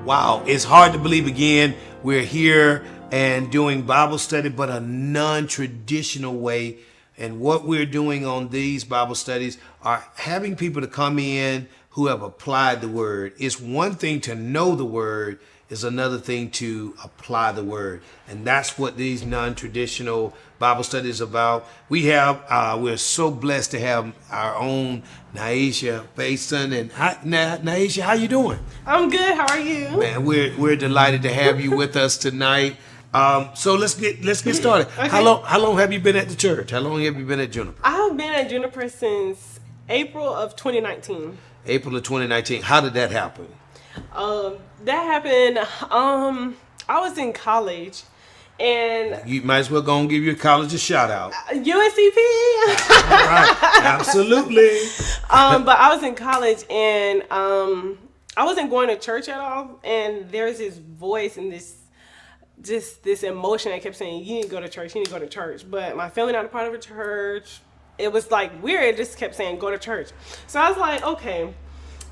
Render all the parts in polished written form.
Wow, it's hard to believe again. We're here and doing Bible study, but a non-traditional way. And what we're doing on these Bible studies are having people to come in who have applied the word. It's one thing to know the word, it's another thing to apply the word. And that's what these non-traditional Bible studies about. We're so blessed to have our own Nyasia Faison. And Nyasia, how you doing? I'm good. How are you? Man, we're delighted to have you with us tonight. So let's get started. Okay. How long have you been at the church? How long have you been at Juniper? I've been at Juniper since April of 2019. April of 2019. How did that happen? That happened. I was in college, and You might as well go and give your college a shout out. UNCP. All right, absolutely. But I was in college, and I wasn't going to church at all. And there's this voice and this emotion that kept saying, "You need to go to church. You need to go to church." But my family not a part of a church. It was like weird. It just kept saying, "Go to church." So I was like, okay.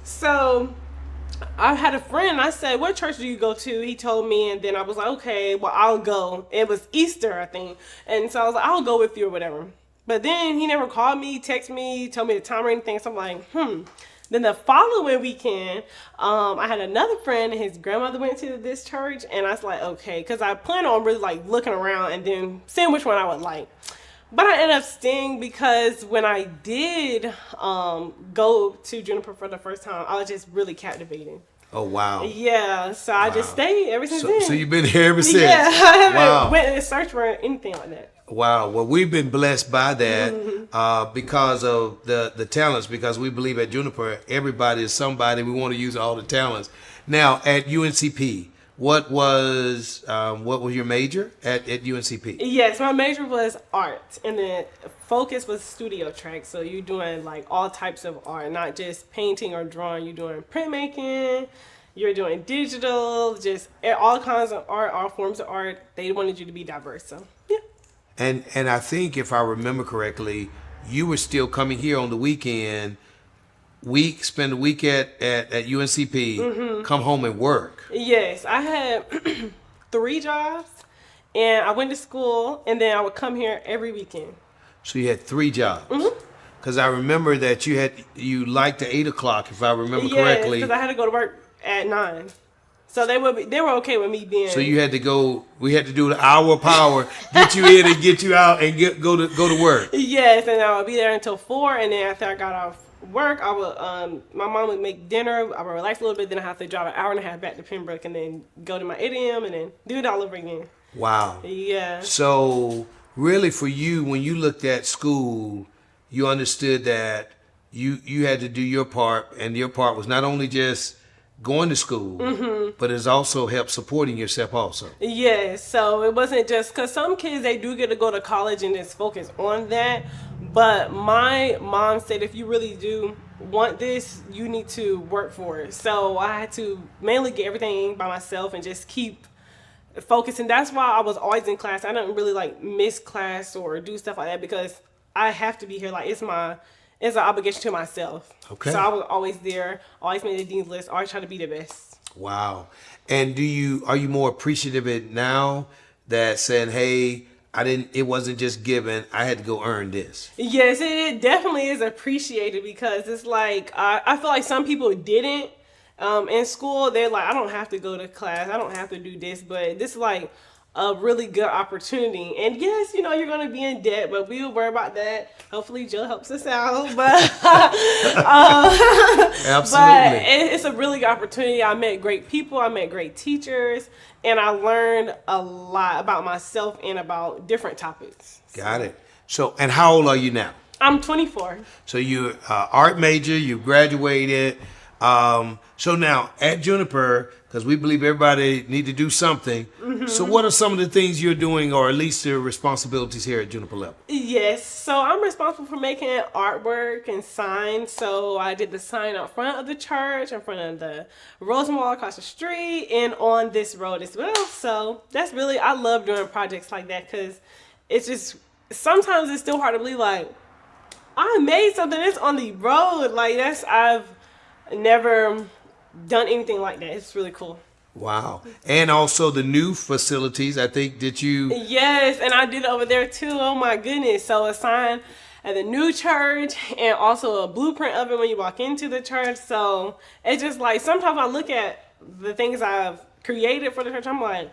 So I had a friend. I said, "What church do you go to?" He told me, and then I was like, "Okay, well, I'll go." It was Easter, I think, and so I was like, "I'll go with you or whatever." But then he never called me, texted me, told me the time or anything. So I'm like, Then the following weekend, I had another friend, and his grandmother went to this church, and I was like, okay, because I planned on really like looking around and then seeing which one I would like. But I ended up staying because when I did go to Juniper for the first time, I was just really captivated. Oh, wow. Yeah, so I just stayed ever since then. So you've been here ever since? Yeah, I haven't Wow. went and searched for anything like that. Wow. Well, we've been blessed by that because of the talents, because we believe at Juniper, everybody is somebody. We want to use all the talents. Now, at UNCP, what was your major at UNCP? Yes, my major was art, and the focus was studio track. So you're doing like all types of art, not just painting or drawing. You're doing printmaking, you're doing digital, just all kinds of art, all forms of art. They wanted you to be diverse, so yeah. And I think if I remember correctly, you were still coming here on the weekend. Spend a week at UNCP, come home and work. Yes, I had 3 jobs, and I went to school, and then I would come here every weekend. So you had 3 jobs. Because I remember that you liked the 8 o'clock, if I remember correctly. Yes, because I had to go to work at 9. So they were okay with me being. So you had to go. We had to do the hour of power, get you in and get you out, and go to work. Yes, and I would be there until 4, and then after I got off work, I would my mom would make dinner. I would relax a little bit, then I have to drive an hour and a half back to Pembroke, and then go to my 8 a.m. and then do it all over again. Wow. Yeah. So really, for you, when you looked at school, you understood that you had to do your part, and your part was not only just going to school, but it's also helped supporting yourself also. Yes, so it wasn't just because some kids, they do get to go to college and just focus on that. But my mom said, if you really do want this, you need to work for it. So I had to mainly get everything by myself and just keep focusing. That's why I was always in class. I didn't really like miss class or do stuff like that because I have to be here. Like it's an obligation to myself. Okay. So I was always there, always made the dean's list, always try to be the best. Wow. And are you more appreciative of it now that saying, hey, it wasn't just given, I had to go earn this? Yes, it definitely is appreciated because it's like, I feel like some people didn't in school. They're like, I don't have to go to class. I don't have to do this, but this is like a really good opportunity. And yes, you're going to be in debt, but we'll worry about that. Hopefully Jill helps us out. But Absolutely. But it's a really good opportunity. I met great people. I met great teachers. And I learned a lot about myself and about different topics. Got it. So, and how old are you now? I'm 24. So you're art major, you graduated. So now at Juniper, because we believe everybody need to do something. So what are some of the things you're doing, or at least your responsibilities here at Juniper level? Yes, so I'm responsible for making artwork and signs. So I did the sign up front of the church, in front of the Rosenwall across the street, and on this road as well. So that's really, I love doing projects like that because it's just, sometimes it's still hard to believe, like, I made something that's on the road. Like I've never done anything like that. It's really cool. Wow. And also the new facilities, I think, did you? Yes, and I did it over there too. Oh my goodness. So a sign at the new church and also a blueprint of it when you walk into the church. So it's just like sometimes I look at the things I've created for the church. I'm like,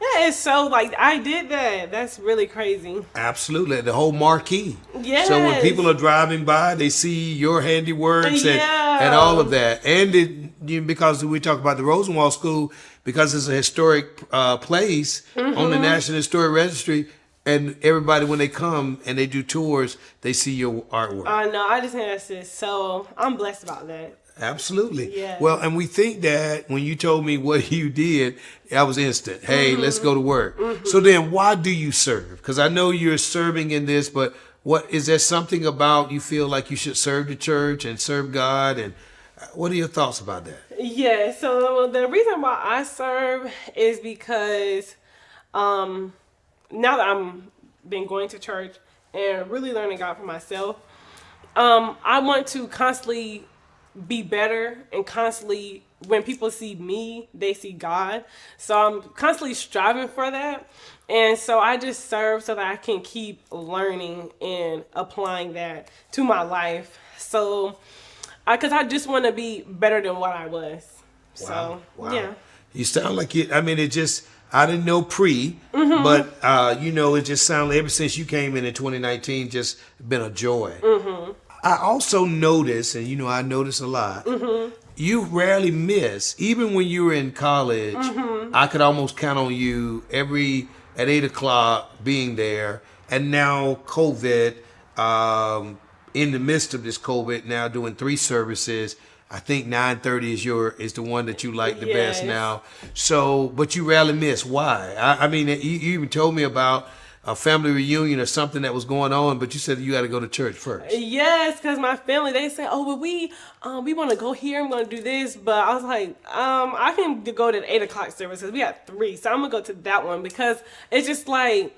yeah, it's so like I did that. That's really crazy. Absolutely. The whole marquee. Yes. So when people are driving by, they see your handiworks Yeah. and all of that. And because we talk about the Rosenwald School, because it's a historic place on the National Historic Registry, and everybody, when they come and they do tours, they see your artwork. I know. I just think that's just so, I'm blessed about that. Absolutely. Yeah. Well, and we think that when you told me what you did, I was instant. Hey, let's go to work. So then why do you serve? Because I know you're serving in this, but what is there something about you feel like you should serve the church and serve God? And what are your thoughts about that? Yeah, so the reason why I serve is because now that I'm been going to church and really learning God for myself, I want to constantly be better and constantly, when people see me, they see God. So I'm constantly striving for that. And so I just serve so that I can keep learning and applying that to my life. So, because I just want to be better than what I was. Wow. So, yeah. You sound like it. I mean, it just, I didn't know but, it just sounded, ever since you came in 2019, just been a joy. I also notice, and I notice a lot, you rarely miss, even when you were in college, I could almost count on you at 8 o'clock being there. And now COVID, in the midst of this COVID, now doing 3 services. I think 9:30 is the one that you like the best now. So, but you rarely miss. Why? I mean, you even told me about a family reunion or something that was going on, but you said you got to go to church first. Yes, because my family, they say, oh, well, we want to go here, I'm going to do this. But I was like, I can go to the 8 o'clock services. We got 3, so I'm going to go to that one because it's just like,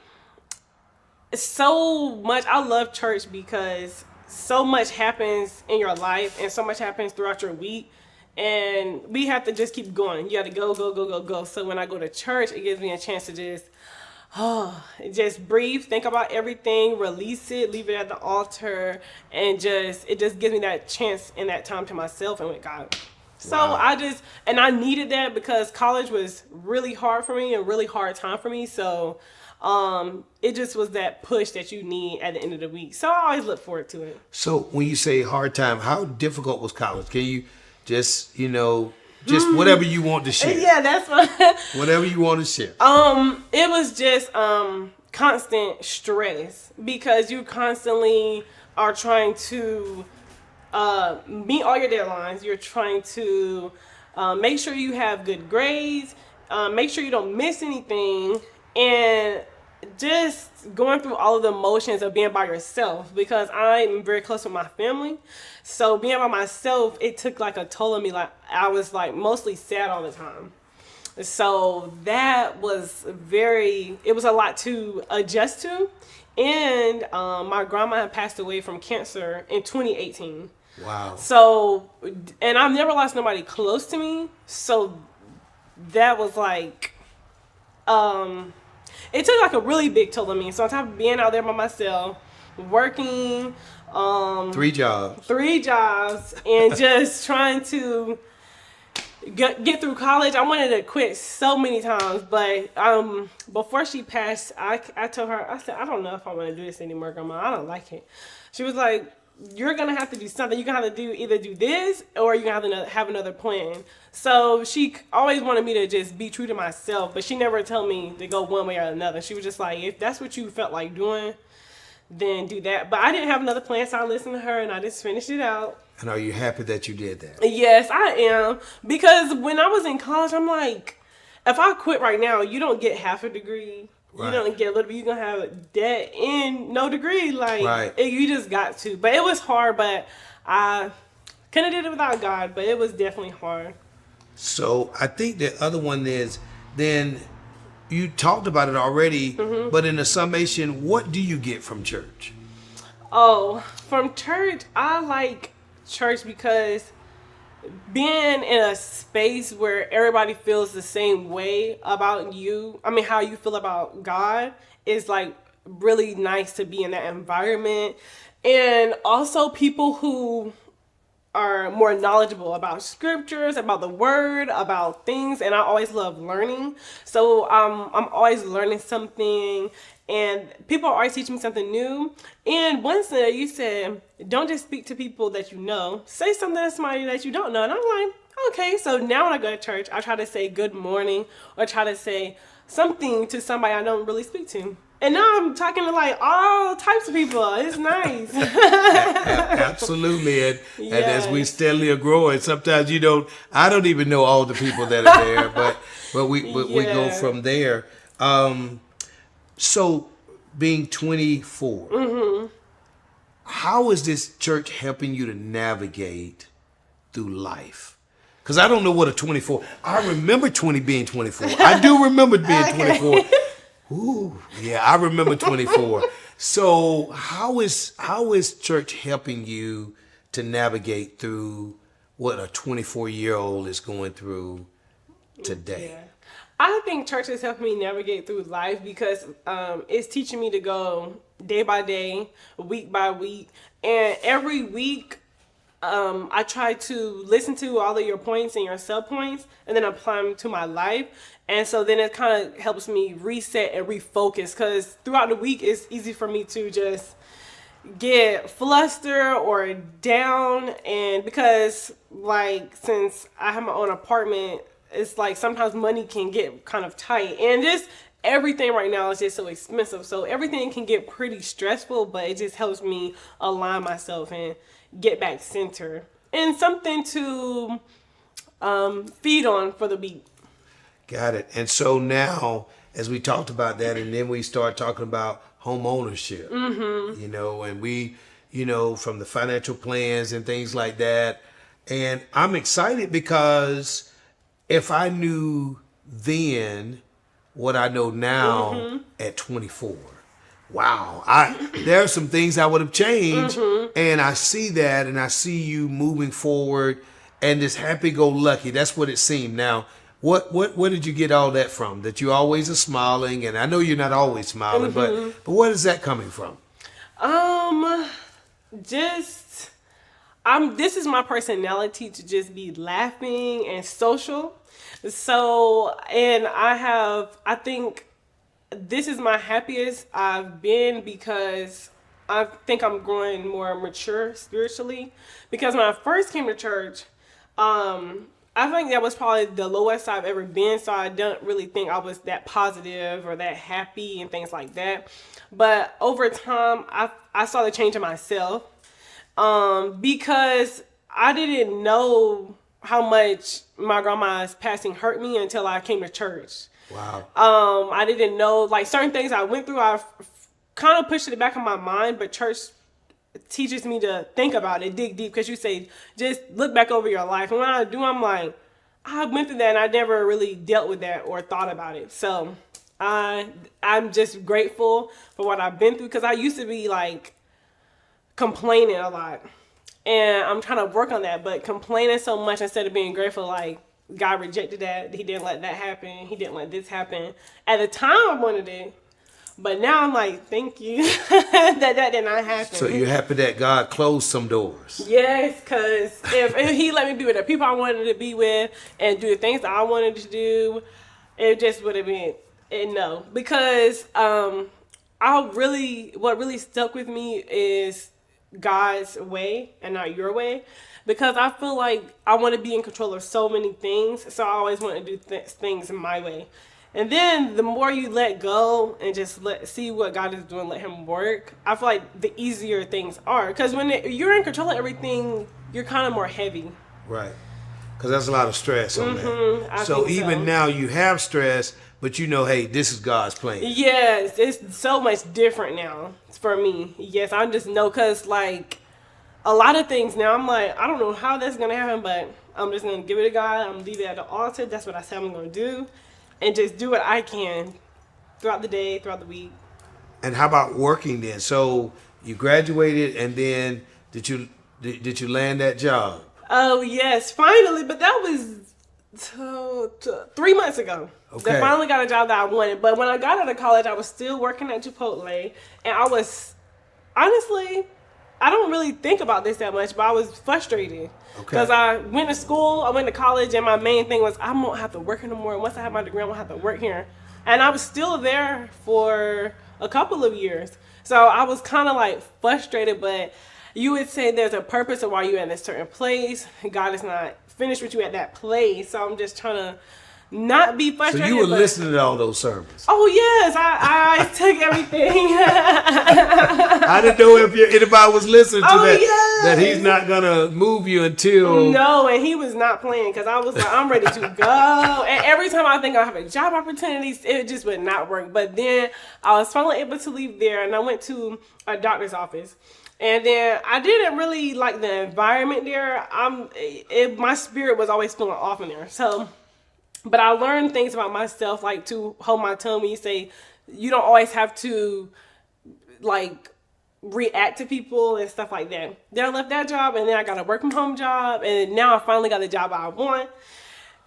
it's so much. I love church because so much happens in your life and so much happens throughout your week. And we have to just keep going. You got to go. So when I go to church, it gives me a chance to just breathe, think about everything, release it, leave it at the altar, and it just gives me that chance and that time to myself and with God. So Wow. I needed that because college was really hard for me, a really hard time for me. So it just was that push that you need at the end of the week. So I always look forward to it. So when you say hard time, how difficult was college? Can you just whatever you want to share? Yeah, that's fine. Whatever you want to share. It was just constant stress because you constantly are trying to meet all your deadlines. You're trying to make sure you have good grades, make sure you don't miss anything, and just going through all of the emotions of being by yourself because I'm very close with my family. So being by myself, it took like a toll on me. Like I was like mostly sad all the time. So that was it was a lot to adjust to. And my grandma had passed away from cancer in 2018. Wow. So, and I've never lost nobody close to me. So that was like, it took like a really big toll on me. So on top of being out there by myself, working, 3 jobs. 3 jobs, and just trying to get through college. I wanted to quit so many times, but before she passed, I told her, I said, I don't know if I want to do this anymore, Grandma. I don't like it. She was like, you're going to have to do something. You're going to have to either do this or you're going to have another plan. So she always wanted me to just be true to myself, but she never told me to go one way or another. She was just like, if that's what you felt like doing, then do that. But I didn't have another plan, so I listened to her and I just finished it out. And are you happy that you did that? Yes, I am. Because when I was in college, I'm like, if I quit right now, you don't get half a degree. Right. You don't get a little bit. You're going to have debt and no degree. Like, right. You just got to. But it was hard, but I couldn't have did it without God. But it was definitely hard. So I think the other one is, then you talked about it already, but in a summation, what do you get from church? Oh, from church, I like church because being in a space where everybody feels the same way about you, I mean, how you feel about God, is like really nice to be in that environment. And also people who are more knowledgeable about scriptures, about the word, about things, and I always love learning. So I'm always learning something, and people are always teaching me something new. And once you said, don't just speak to people that you know, say something to somebody that you don't know. And I'm like, okay. So now when I go to church, I try to say good morning or try to say something to somebody I don't really speak to. And now I'm talking to like all types of people. It's nice. Absolutely. And as we steadily are growing, sometimes I don't even know all the people that are there, but we go from there. So being 24, how is this church helping you to navigate through life? Because I don't know what a 24, I remember being 24. I do remember being 24. Ooh, yeah, I remember 24. So how is church helping you to navigate through what a 24-year-old is going through today? Yeah. I think church has helped me navigate through life because it's teaching me to go day by day, week by week, and every week I try to listen to all of your points and your sub points and then apply them to my life. And so then it kind of helps me reset and refocus, because throughout the week it's easy for me to just get flustered or down. And because like since I have my own apartment, it's like sometimes money can get kind of tight, and just everything right now is just so expensive. So everything can get pretty stressful, but it just helps me align myself and get back centered and something to feed on for the week. Got it. And so now, as we talked about that, and then we start talking about home ownership, and we, from the financial plans and things like that. And I'm excited because if I knew then what I know now at 24, wow, there are some things I would have changed. And I see that, and I see you moving forward and just happy-go-lucky. That's what it seemed. Now, What did you get all that from? That you always are smiling, and I know you're not always smiling, but where is that coming from? This is my personality to just be laughing and social. So, and I think this is my happiest I've been because I think I'm growing more mature spiritually. Because when I first came to church, I think that was probably the lowest I've ever been, so I don't really think I was that positive or that happy and things like that. But over time, I saw the change in myself because I didn't know how much my grandma's passing hurt me until I came to church. Wow. I didn't know, like, certain things I went through, I kind of pushed it back in my mind, but church teaches me to think about it, dig deep, because you say just look back over your life, and when I do, I'm like, I went through that and I never really dealt with that or thought about it. So I'm just grateful for what I've been through, because I used to be like complaining a lot, and I'm trying to work on that, but complaining so much instead of being grateful, like God rejected that, he didn't let that happen, he didn't let this happen. At the time I wanted it, but now I'm like, thank you that did not happen. So you're happy that God closed some doors? Yes, because if he let me be with the people I wanted to be with and do the things that I wanted to do, it just would have been no. Because what really stuck with me is God's way and not your way. Because I feel like I want to be in control of so many things, so I always want to do things my way. And then the more you let go and just see what God is doing, let him work, I feel like the easier things are. Because when you're in control of everything, you're kind of more heavy. Right. Because there's a lot of stress on that. So even now you have stress, but hey, this is God's plan. Yes, it's so much different now for me. Yes, I just know, because like a lot of things now, I'm like, I don't know how that's going to happen, but I'm just going to give it to God. I'm going to leave it at the altar. That's what I said I'm going to do. And just do what I can throughout the day, throughout the week. And how about working then? So you graduated, and then did you land that job? Oh yes, finally, but that was 3 months ago. Okay. I finally got a job that I wanted. But when I got out of college, I was still working at Chipotle, and I was honestly, I don't really think about this that much, but I was frustrated because I went to school, I went to college, and my main thing was I won't have to work anymore. Once I have my degree, I won't have to work here, and I was still there for a couple of years. So I was kind of like frustrated, but you would say there's a purpose of why you're in a certain place. God is not finished with you at that place. So I'm just trying to not be frustrated. So you were listening to all those sermons? Oh, yes. I took everything. I didn't know if anybody was listening to that. Yes. That he's not going to move you until... No, and he was not playing because I was like, I'm ready to go. And every time I think I have a job opportunities, it just would not work. But then I was finally able to leave there, and I went to a doctor's office. And then I didn't really like the environment there. My spirit was always feeling off in there. So, but I learned things about myself, like to hold my tongue when you say you don't always have to like react to people and stuff like that. Then I left that job, and then I got a work from home job, and now I finally got the job I want.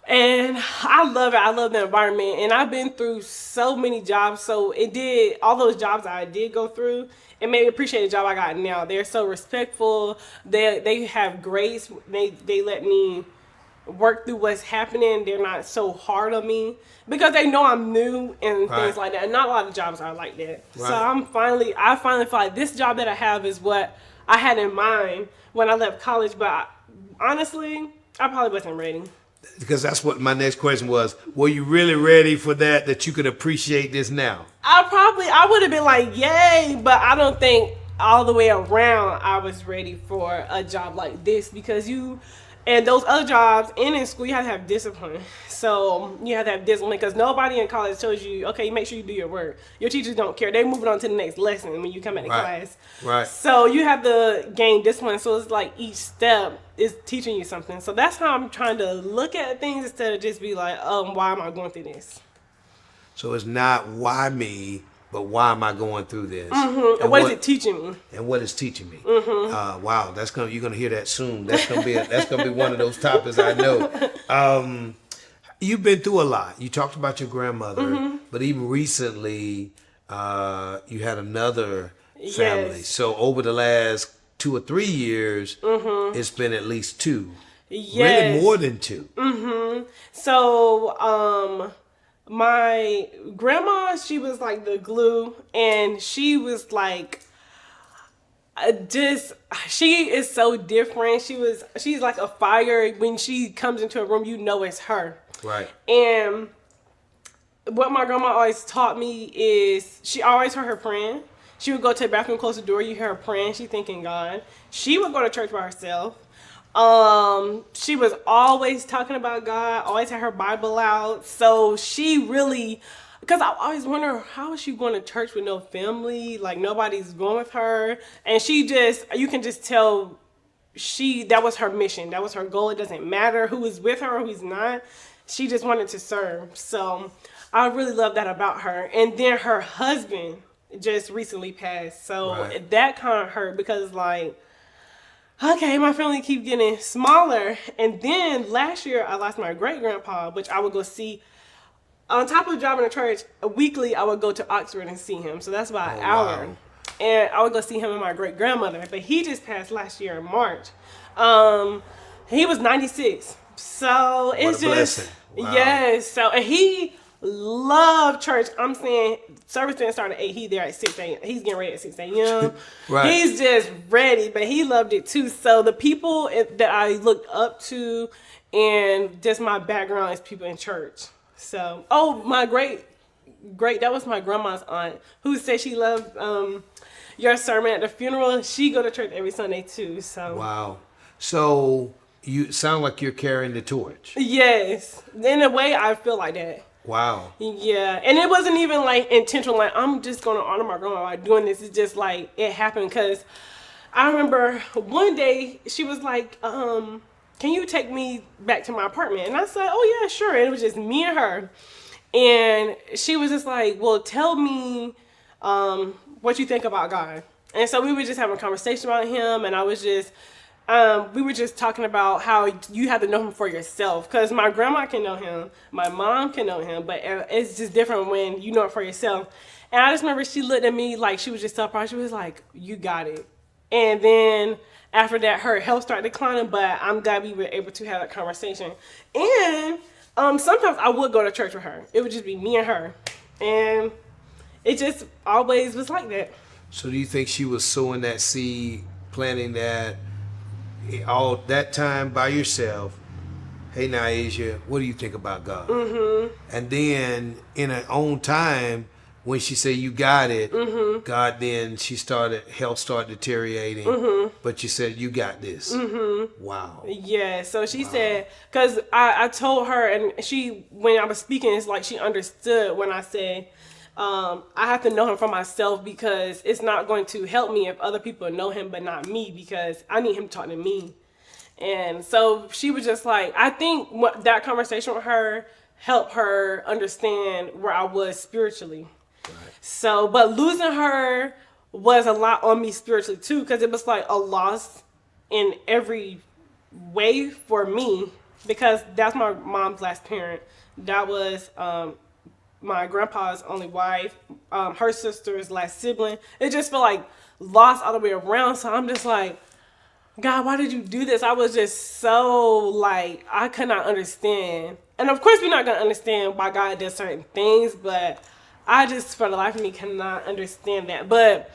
And I love it. I love the environment, and I've been through so many jobs. So all those jobs I did go through, it made me appreciate the job I got now. They're so respectful. They have grace. They let me work through what's happening. They're not so hard on me because they know I'm new and things like that. And not a lot of jobs are like that. Right. So I finally feel like this job that I have is what I had in mind when I left college. But honestly, I probably wasn't ready. Because that's what my next question was. Were you really ready for that you could appreciate this now? I would have been like, yay, but I don't think all the way around I was ready for a job like this because and those other jobs and in school, you have to have discipline. So you have to have discipline because nobody in college tells you, okay, make sure you do your work. Your teachers don't care. They're moving on to the next lesson when you come into class. Right. So you have to gain discipline. So it's like each step is teaching you something. So that's how I'm trying to look at things instead of just be like, why am I going through this? So it's not why me, but why am I going through this? Mm-hmm. And what is it teaching me? And what is teaching me? Mm-hmm. Wow, you're gonna hear that soon. That's gonna be one of those topics I know. You've been through a lot. You talked about your grandmother, but even recently, you had another family. Yes. So over the last 2 or 3 years, it's been at least 2. Yes. Really more than 2. Mm-hmm. So, my grandma, she was like the glue, and she was like, she is so different. She's like a fire. When she comes into a room, you know it's her. Right. And what my grandma always taught me is she always heard her praying. She would go to the bathroom, close the door, you hear her praying, she thanking God. She would go to church by herself. She was always talking about God, always had her Bible out. So she really, because I always wonder, how is she going to church with no family? Like nobody's going with her. And you can just tell that was her mission. That was her goal. It doesn't matter who is with her or who's not. She just wanted to serve. So I really love that about her. And then her husband just recently passed. So that kind of hurt because like, okay, my family keep getting smaller. And then last year I lost my great grandpa, which I would go see on top of driving to church weekly. I would go to Oxford and see him. So that's about an hour. Wow. And I would go see him and my great grandmother, but he just passed last year in March. He was 96. So it's just, wow. Yes. So, and he loved church. I'm saying service didn't start at 8. He there at 6 a.m. He's getting ready at 6 a.m. Right. He's just ready, but he loved it too. So the people that I looked up to and just my background is people in church. So, my great, that was my grandma's aunt who said she loved your sermon at the funeral. She go to church every Sunday too. So wow. So you sound like you're carrying the torch. Yes. In a way, I feel like that. Wow. Yeah. And it wasn't even like intentional, like I'm just going to honor my grandma by doing this. It's just like it happened because I remember one day she was like, can you take me back to my apartment? And I said, oh yeah, sure. And it was just me and her. And she was just like, well, tell me what you think about God. And so we were just having a conversation about him. And I was just we were just talking about how you have to know him for yourself. Because my grandma can know him, my mom can know him, but it's just different when you know it for yourself. And I just remember she looked at me like she was just so proud. She was like, "You got it." And then after that, her health started declining, but I'm glad we were able to have that conversation. And sometimes I would go to church with her. It would just be me and her. And it just always was like that. So do you think she was sowing that seed, planting that all that time by yourself? Hey, Nyasia, what do you think about God? Mm-hmm. And then in her own time, when she said you got it, mm-hmm. God, then health started deteriorating, mm-hmm. but you said you got this. Mm-hmm. Wow. Yeah, so she said, because I told her, and when I was speaking, it's like she understood when I said, I have to know him for myself, because it's not going to help me if other people know him but not me, because I need him to talk to me. And so she was just like, I think that conversation with her helped her understand where I was spiritually. Right. So, but losing her was a lot on me spiritually too, because it was like a loss in every way for me, because that's my mom's last parent. That was my grandpa's only wife, her sister's last sibling. It just felt like lost all the way around. So I'm just like, God, why did you do this? I was just so like, I could not understand. And of course, we're not going to understand why God does certain things, but I just, for the life of me, cannot understand that. But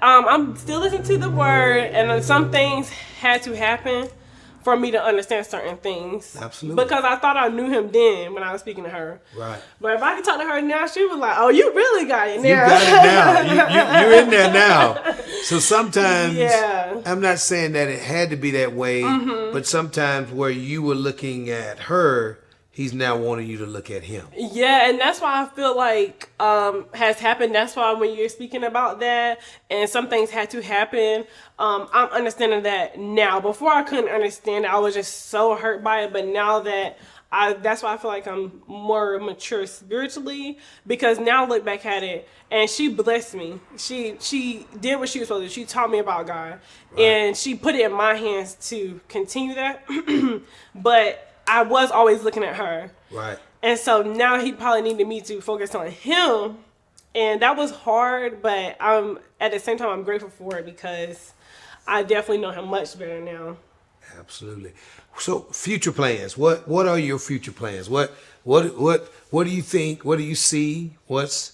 I'm still listening to the word, and some things had to happen for me to understand certain things. Absolutely. Because I thought I knew him then when I was speaking to her. Right. But if I could talk to her now, she was like, "Oh, you really got it now. You got it now. You're in there now." So sometimes, yeah. I'm not saying that it had to be that way, mm-hmm. but sometimes where you were looking at her, he's now wanting you to look at him. Yeah, and that's why I feel like has happened. That's why when you're speaking about that, and some things had to happen, I'm understanding that now. Before I couldn't understand it, I was just so hurt by it. But now that that's why I feel like I'm more mature spiritually, because now I look back at it, and she blessed me. She did what she was supposed to do. She taught me about God, right. And she put it in my hands to continue that. But I was always looking at her. Right. And so now he probably needed me to focus on him. And that was hard, but at the same time, I'm grateful for it, because I definitely know him much better now. Absolutely. So future plans. What are your future plans? What do you think? What do you see? What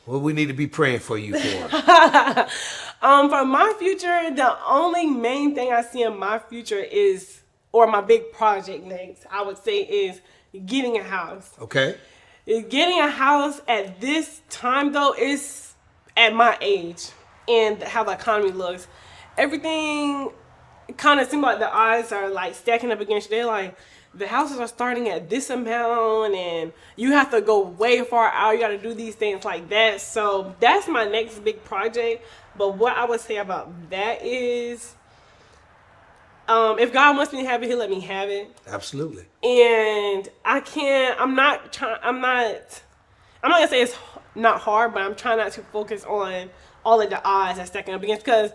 we need to be praying for you for? For my future, the only main thing I see in my future is, or my big project next, I would say, is getting a house. Okay. Getting a house at this time, though, is at my age and how the economy looks. Everything kind of seems like the odds are like stacking up against you. They're like, the houses are starting at this amount, and you have to go way far out. You got to do these things like that. So that's my next big project. But what I would say about that is, if God wants me to have it, he'll let me have it. Absolutely. And I'm not gonna say it's not hard, but I'm trying not to focus on all of the odds that's stacking up against, because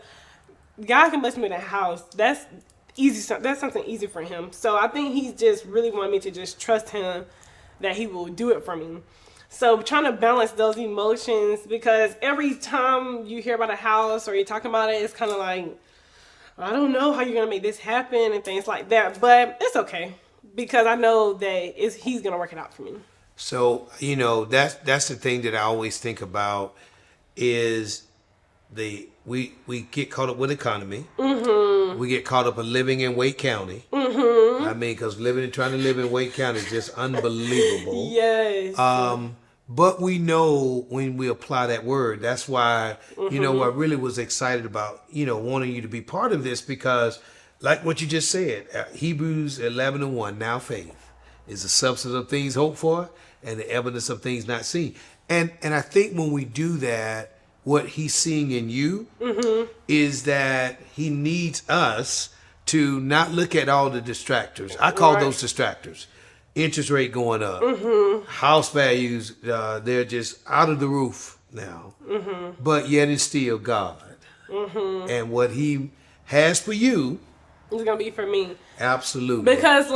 God can bless me with a house. That's easy. That's something easy for him. So I think he's just really wanting me to just trust him that he will do it for me. So trying to balance those emotions, because every time you hear about a house or you're talking about it, it's kind of like, I don't know how you're going to make this happen and things like that. But it's okay, because I know that he's going to work it out for me. So, that's the thing that I always think about is we get caught up with economy. Mm-hmm. We get caught up in living in Wake County. Mm-hmm. I mean, because trying to live in Wake County is just unbelievable. Yes. But we know when we apply that word, that's why, I really was excited about, wanting you to be part of this, because like what you just said, Hebrews 11:1, now faith is the substance of things hoped for and the evidence of things not seen. And I think when we do that, what he's seeing in you is that he needs us to not look at all the distractors. I call those distractors. Interest rate going up, house values, they're just out of the roof now, but yet it's still God. And what he has for you, it's gonna be for me. Absolutely. Because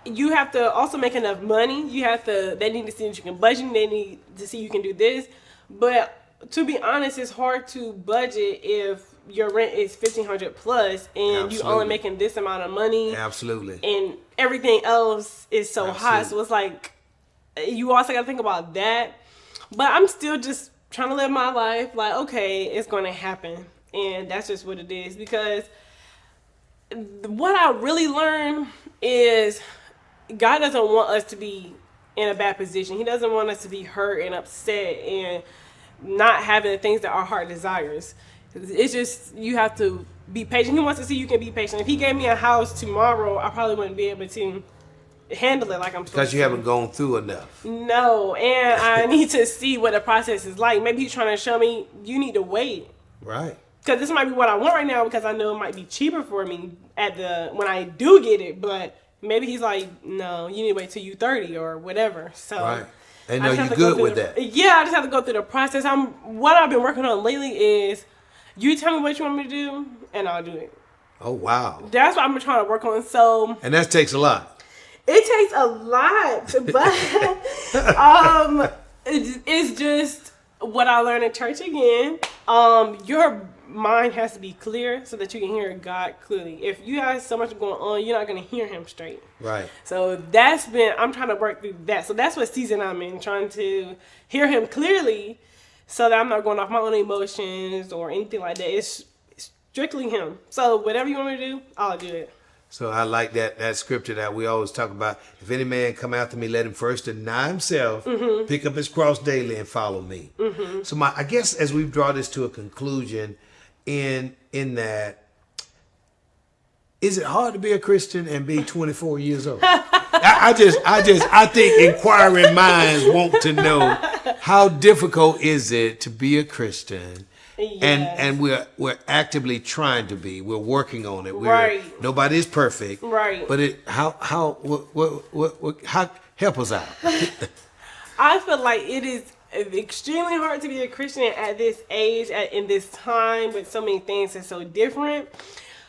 you have to also make enough money. They need to see that you can budget. They need to see you can do this. But to be honest, it's hard to budget if your rent is $1,500 plus and you only making this amount of money. Absolutely. And everything else is so high. So it's like, you also got to think about that. But I'm still just trying to live my life. Like, okay, it's going to happen. And that's just what it is. Because what I really learned is God doesn't want us to be in a bad position. He doesn't want us to be hurt and upset and not having the things that our heart desires. It's just, you have to be patient. He wants to see you can be patient. If he gave me a house tomorrow, I probably wouldn't be able to handle it like I'm supposed to. Because you haven't gone through enough. No, and I need to see what the process is like. Maybe he's trying to show me you need to wait. Right. Because this might be what I want right now, because I know it might be cheaper for me when I do get it. But maybe he's like, no, you need to wait till you 30 or whatever. So right. And no, you're good with that. Yeah, I just have to go through the process. What I've been working on lately is, you tell me what you want me to do, and I'll do it. Oh, wow. That's what I'm trying to work on. So, and that takes a lot. It takes a lot, but it's just what I learned in church again. Your mind has to be clear so that you can hear God clearly. If you have so much going on, you're not going to hear him straight. Right. So I'm trying to work through that. So that's what season I'm in, trying to hear him clearly so that I'm not going off my own emotions or anything like that. It's strictly him. So whatever you want me to do, I'll do it. So I like that scripture that we always talk about. If any man come after me, let him first deny himself, pick up his cross daily, and follow me. So I guess as we draw this to a conclusion, in that, is it hard to be a Christian and be 24 years old? I think inquiring minds want to know, how difficult is it to be a Christian? Yes. And we're actively trying to be. We're working on it. Right. Nobody's perfect. Right. But how help us out. I feel like it is extremely hard to be a Christian at this age, in this time, with so many things that's so different.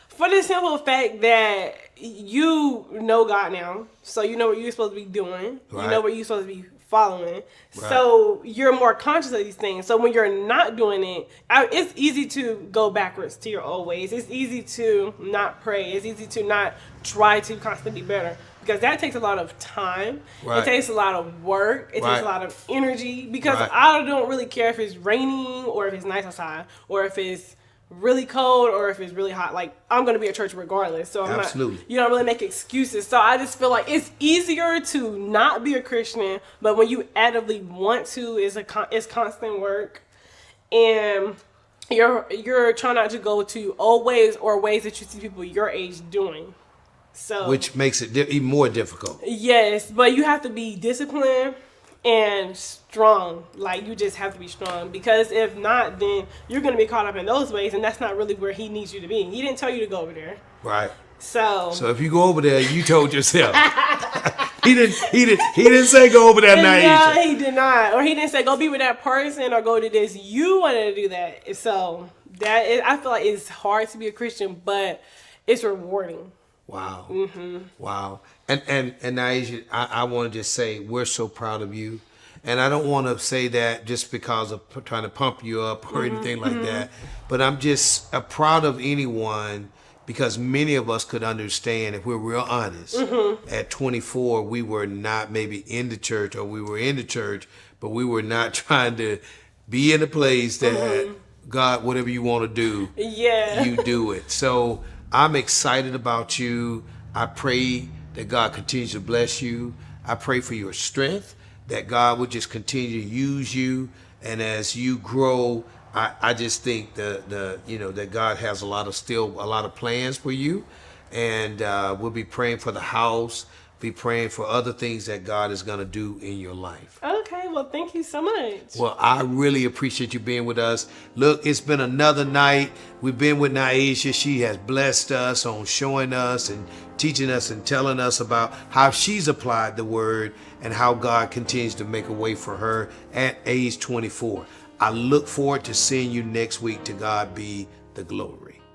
For the simple fact that you know God now, so you know what you're supposed to be doing. Right. You know what you're supposed to be following. Right. So you're more conscious of these things. So when you're not doing it, it's easy to go backwards to your old ways. It's easy to not pray. It's easy to not try to constantly be better, because that takes a lot of time. Right. It takes a lot of work. It takes a lot of energy, because I don't really care if it's raining or if it's nice outside or if it's really cold or if it's really hot. Like, I'm going to be at church regardless. So you don't really make excuses. So I just feel like it's easier to not be a Christian, but when you actively want to, it's constant work, and you're trying not to go to old ways or ways that you see people your age doing. So, which makes it even more difficult. Yes, but you have to be disciplined and strong. Like, you just have to be strong, because if not, then you're going to be caught up in those ways, and that's not really where he needs you to be. He didn't tell you to go over there. Right. So if you go over there, you told yourself. He didn't say go over there, Nyasia. No, he did not. Or he didn't say go be with that person or go to this. You wanted to do that. So I feel like it's hard to be a Christian, but it's rewarding. Wow. Mm-hmm. Wow. And Nyasia, I want to just say we're so proud of you. And I don't want to say that just because of trying to pump you up or anything like that. But I'm just proud of anyone, because many of us could understand, if we're real honest, at 24, we were not maybe in the church, or we were in the church, but we were not trying to be in a place that God, whatever you want to do, you do it. So I'm excited about you. I pray that God continues to bless you. I pray for your strength, that God would just continue to use you. And as you grow, I just think that God has a lot of plans for you. And we'll be praying for the house, be praying for other things that God is going to do in your life. Okay, well, thank you so much. Well, I really appreciate you being with us. Look, it's been another night. We've been with Nyasia. She has blessed us on showing us and teaching us and telling us about how she's applied the word and how God continues to make a way for her at age 24. I look forward to seeing you next week. To God be the glory.